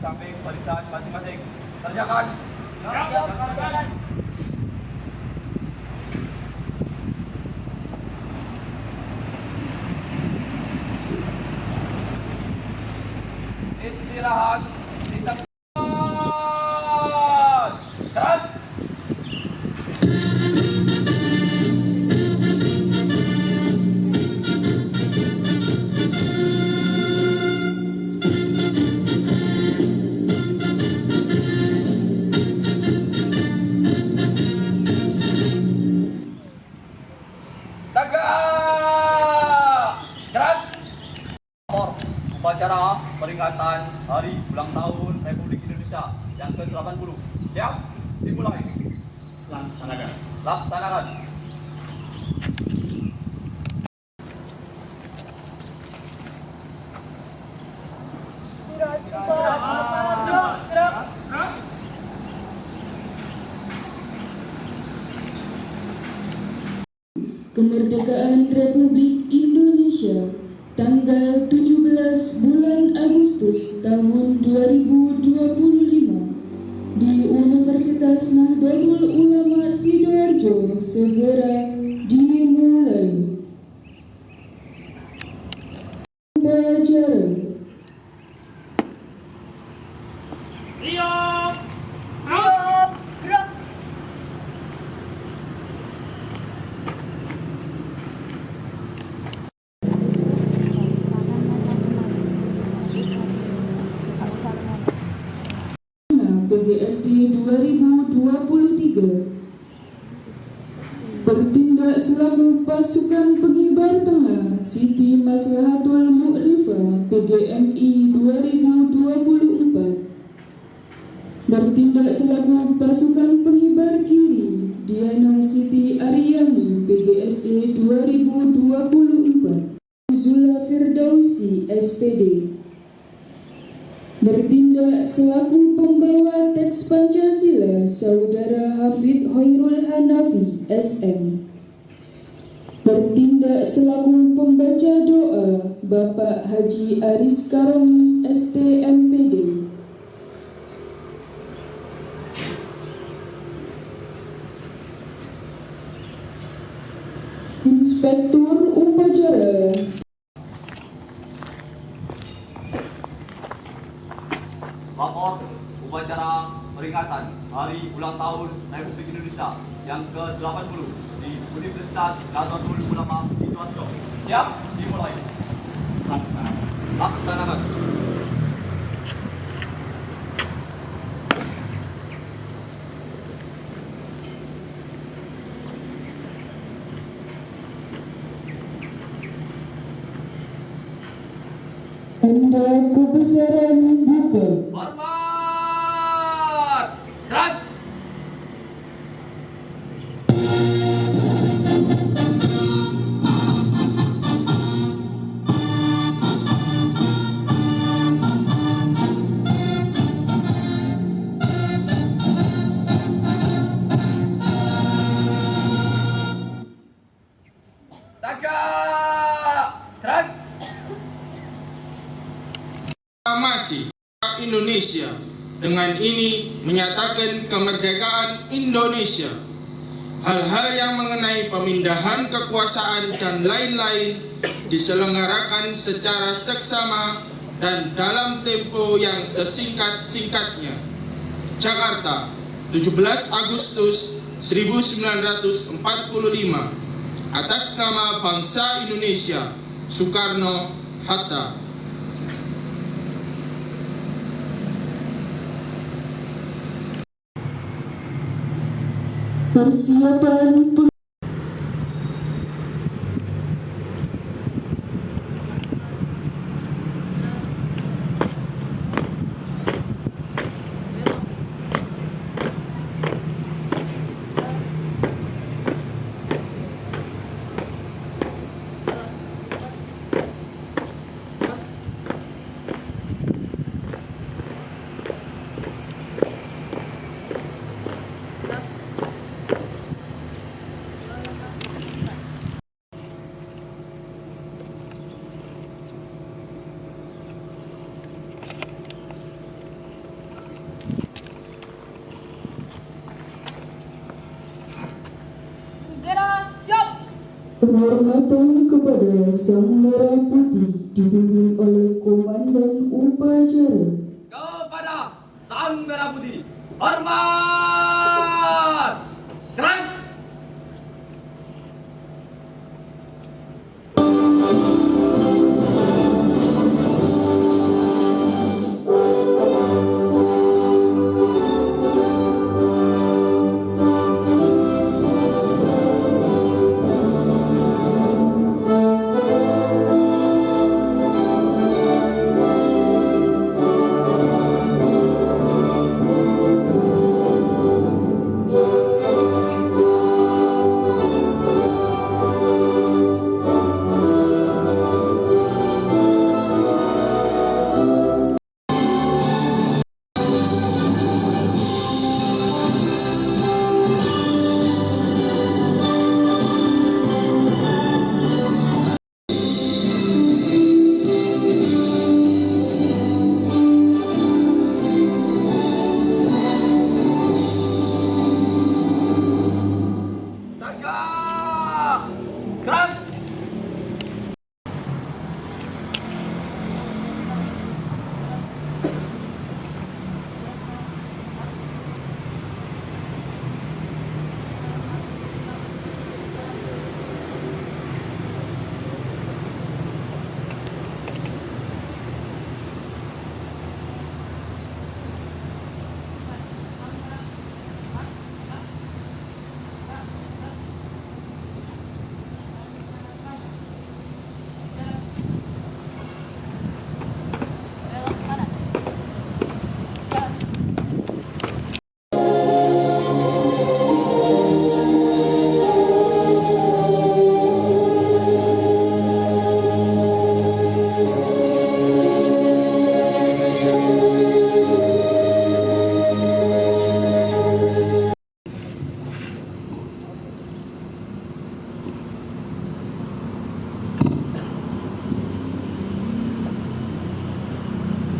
samping barisan masing-masing. Kerjakan. Siap. Istirahat di tempat. Gerak. Upacara peringatan Hari Ulang Tahun Republik Indonesia yang ke-80. Siap? Dimulai. Laksanakan. Kemerdekaan Republik Indonesia tanggal 17 bulan Agustus tahun 2025 di Universitas Nahdlatul Ulama Sidoarjo segera dimulai. Upacara. PGSD 2023 bertindak selaku pasukan pengibar tengah Siti Maslahatul Mu'rifah PGMI 2024, bertindak selaku pasukan pengibar kiri Diana Siti Aryani PGSD 2024, Zula Firdausi SPD, bertindak selaku pembawa teks Pancasila Saudara Hafidh Hoirul Hanafi SM, bertindak selaku pembaca doa Bapak Haji Aris Karomi ST MPD, Inspektur Upacara. Lapor upacara peringatan Hari Ulang Tahun Republik Indonesia yang ke-80 di Universitas Nahdlatul Ulama Sidoarjo. Siap? Dimulai. Laksanakan. Tanda kebesaran buka. Hormat. Gerak. Tagak. Gerak. Proklamasi Indonesia dengan ini menyatakan kemerdekaan Indonesia. Hal-hal yang mengenai pemindahan kekuasaan dan lain-lain diselenggarakan secara seksama dan dalam tempo yang sesingkat-singkatnya. Jakarta, 17 Agustus 1945. Atas nama bangsa Indonesia, Soekarno-Hatta. Persiapan Penghormatan kepada Sang Merah Putih dipimpin oleh Komandan Upacara. Kepada Sang Merah Putih, hormat! Gerak! Gerak!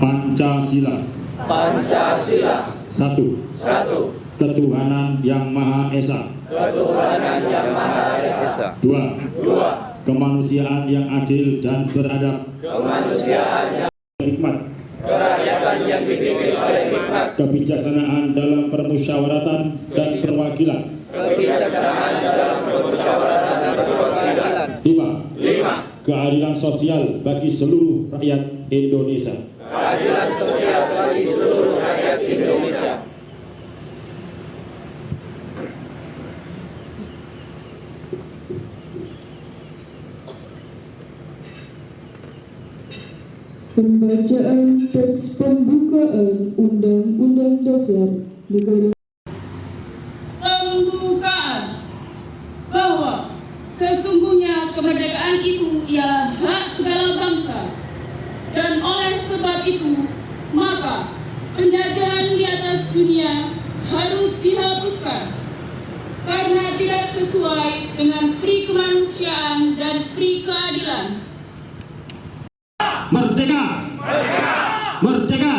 Pancasila. Pancasila. Satu. Satu. Ketuhanan Yang Maha Esa. Ketuhanan Yang Maha Esa. Dua. Dua. Kemanusiaan yang adil dan beradab. Kemanusiaan yang Hikmat. kerakyatan yang dipimpin oleh hikmat. Kebijaksanaan dalam permusyawaratan dan perwakilan. Kebijaksanaan dalam permusyawaratan dan perwakilan. Lima. Lima. Keadilan sosial bagi seluruh rakyat Indonesia. Keadilan sosial bagi seluruh rakyat Indonesia. Pembacaan teks pembukaan Undang-Undang Dasar Negara. Pembukaan bahwa sesungguhnya kemerdekaan itu ialah hak segala bangsa, dan oleh sebab itu maka penjajahan di atas dunia harus dihapuskan karena tidak sesuai dengan pri kemanusiaan dan pri keadilan. Merdeka! Merdeka!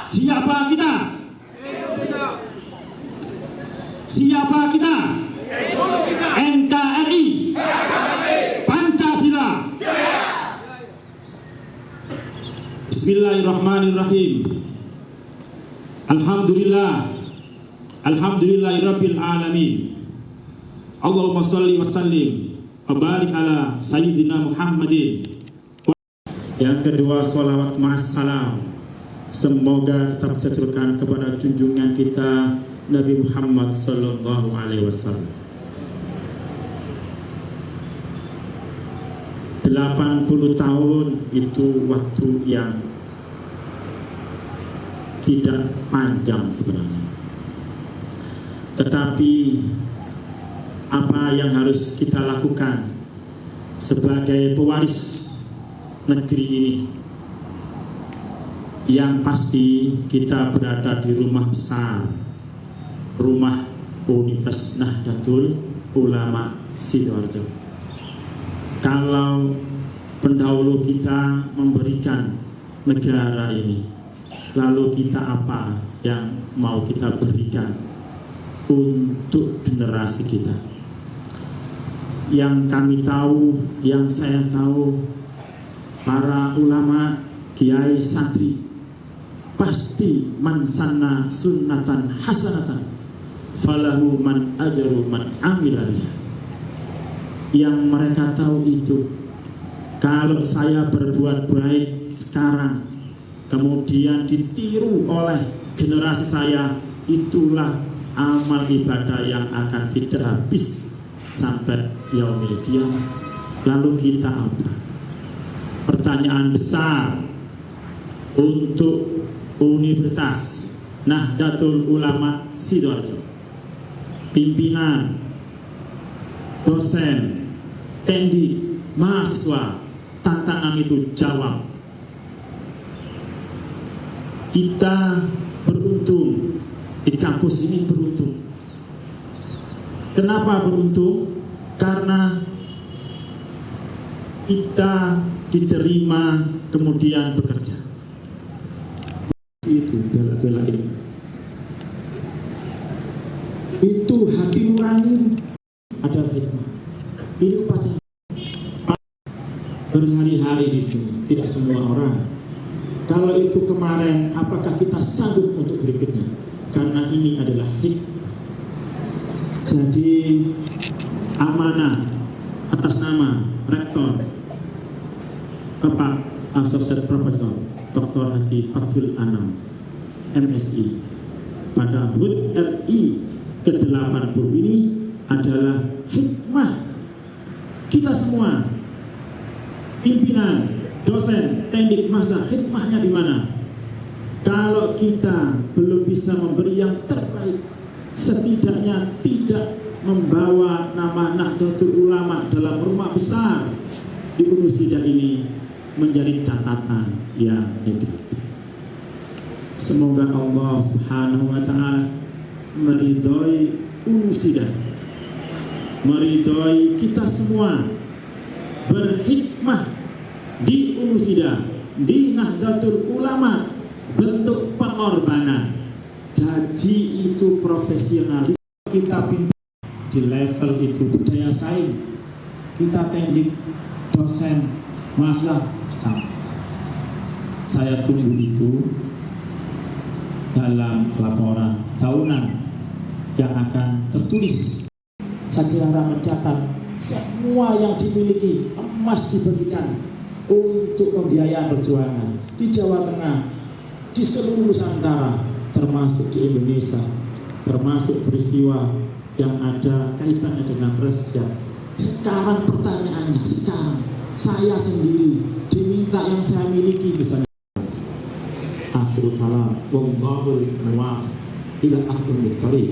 Siapa kita? Siapa kita? NKRI! Pancasila! Bismillahirrahmanirrahim. Alhamdulillahirabbil alamin. Allahumma shalli wa sallim wa barik ala sayyidina Muhammadin. Yang kedua, sholawat ma'assalam, semoga tetap tercurahkan kepada junjungan kita Nabi Muhammad sallallahu alaihi wasallam. 80 tahun itu waktu yang tidak panjang sebenarnya. Tetapi apa yang harus kita lakukan sebagai pewaris negeri ini? Yang pasti kita berada di rumah besar, rumah Universitas Nahdlatul Ulama Sidoarjo. Kalau pendahulu kita memberikan negara ini, lalu kita apa yang mau kita berikan untuk generasi kita? yang kami tahu, yang saya tahu, para ulama, kiai, santri pasti man sanna sunnatan hasanatan falahu man ajru man amila biha. Yang mereka tahu itu, kalau saya berbuat baik sekarang kemudian ditiru oleh generasi saya, itulah amal ibadah yang akan tidak habis sampai yaumil qiyamah. Lalu kita apa? Pertanyaan besar untuk Universitas Nahdlatul Ulama Sidoarjo, pimpinan, dosen, tendi, mahasiswa, tantangan itu jawab. Kita beruntung di kampus ini, beruntung. Kenapa beruntung? Karena kita diterima kemudian bekerja. Itu bela-bela itu hati nurani ada hikmah. Ini upacara berhari-hari di sini, tidak semua orang. Kalau itu kemarin, apakah kita sanggup untuk berikutnya? Karena ini adalah hikmah. Jadi amanah atas nama Rektor Bapak Associate Profesor Dr. Haji Fathul Anam MSI pada HUT RI ke-80 ini adalah hikmah kita semua, pimpinan, dosen, teknik, masa. Hikmahnya di mana? Kalau kita belum bisa memberi yang terbaik, setidaknya tidak membawa nama Nahdlatul Ulama dalam rumah besar di Unusida ini menjadi catatan yang negatif. Semoga Allah Subhanahu wa Ta'ala meridhoi Unusida, meridhoi kita semua berhikmah di Unusida, di Nahdlatul Ulama, bentuk pengorbanan. Gaji itu profesional, kita pimpin di level itu, budaya saing, kita tendik, dosen, masa sama. Saya tunggu itu dalam laporan tahunan yang akan tertulis. Sejarah mencatat semua yang dimiliki emas diberikan untuk pembiayaan perjuangan di Jawa Tengah, di seluruh Nusantara, termasuk di Indonesia, termasuk peristiwa yang ada kaitannya dengan Presiden. Sekarang pertanyaannya, sekarang saya sendiri diminta yang saya miliki misalnya. Akhirul kalam, wallahul muwaffiq ila aqwamit thariq.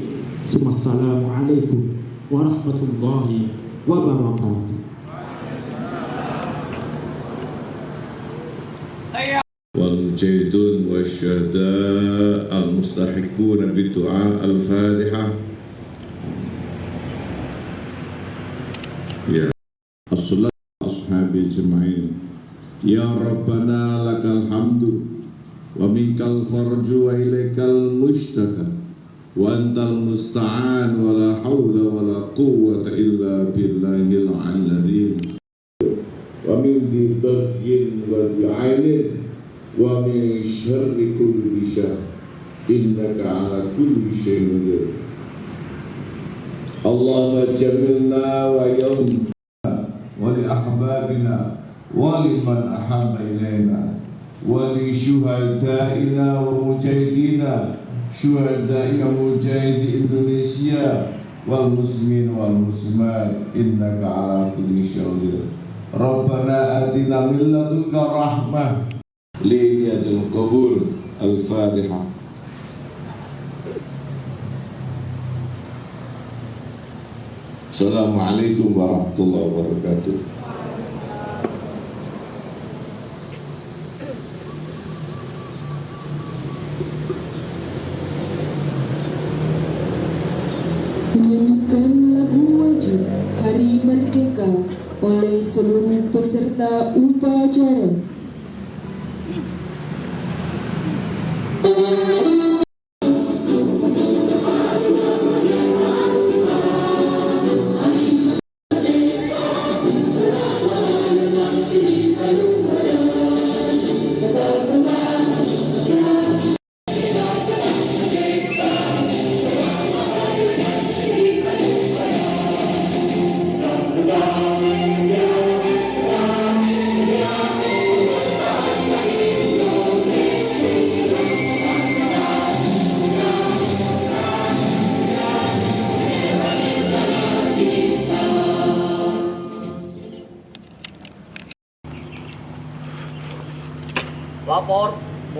Assalamualaikum warahmatullahi wabarakatuh. والمجاهدون والشهداء المستحقون بالدعاء الفاتحة. يا الصلاة أصحاب أجمعين. يا ربنا لك الحمد ومنك الفرج وإليك المشتكى وأنت المستعان ولا حول ولا قوة إلا بالله العلي العظيم. ومن ذي بغي وذي عين ومن شر كل شر إنك على كل شيء قدير. اللهم جملنا ويومنا ولأحبابنا ولمن أحب إلينا ولشهدائنا ومجاهدينا شهداء ومجاهدي إندونيسيا والمسلمين والمسلمات إنك على كل شيء قدير. ربنا آتنا من لدنك رحمة لنية القبول. الفاتحة. Assalamualaikum warahmatullahi wabarakatuh. Menyanyikan lagu wajib Hari Merdeka oleh seluruh peserta upacara.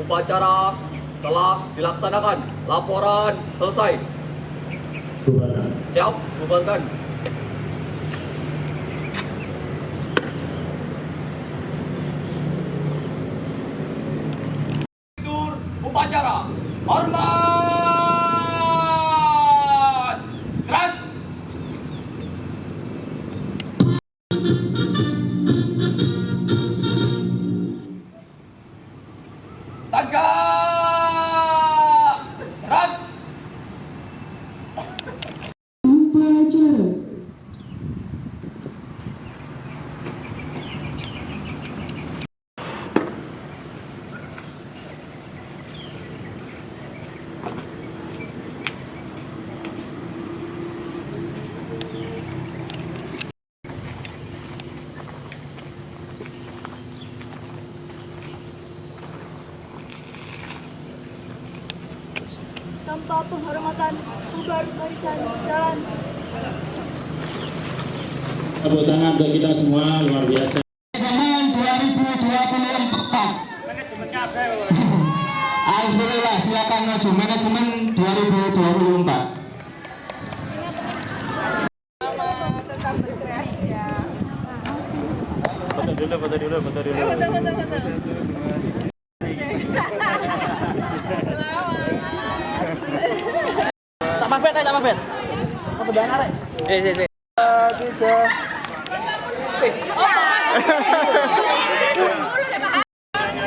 upacara telah dilaksanakan. Laporan selesai. Bubarkan. Siap, bubarkan. Tur upacara. Hormat. Gerak. Tegak. Gerak. Upacara. Tanpa penghormatan bubar barisan jalan. Tepuk tangan untuk kita semua, luar biasa. Manajemen 2024. Alhamdulillah, silakan maju manajemen 2024. Tetap berkreasi ya. Foto dulu. Tak mabet. Apa jangan arek?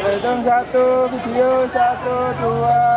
Hitung 1, video 1, 2.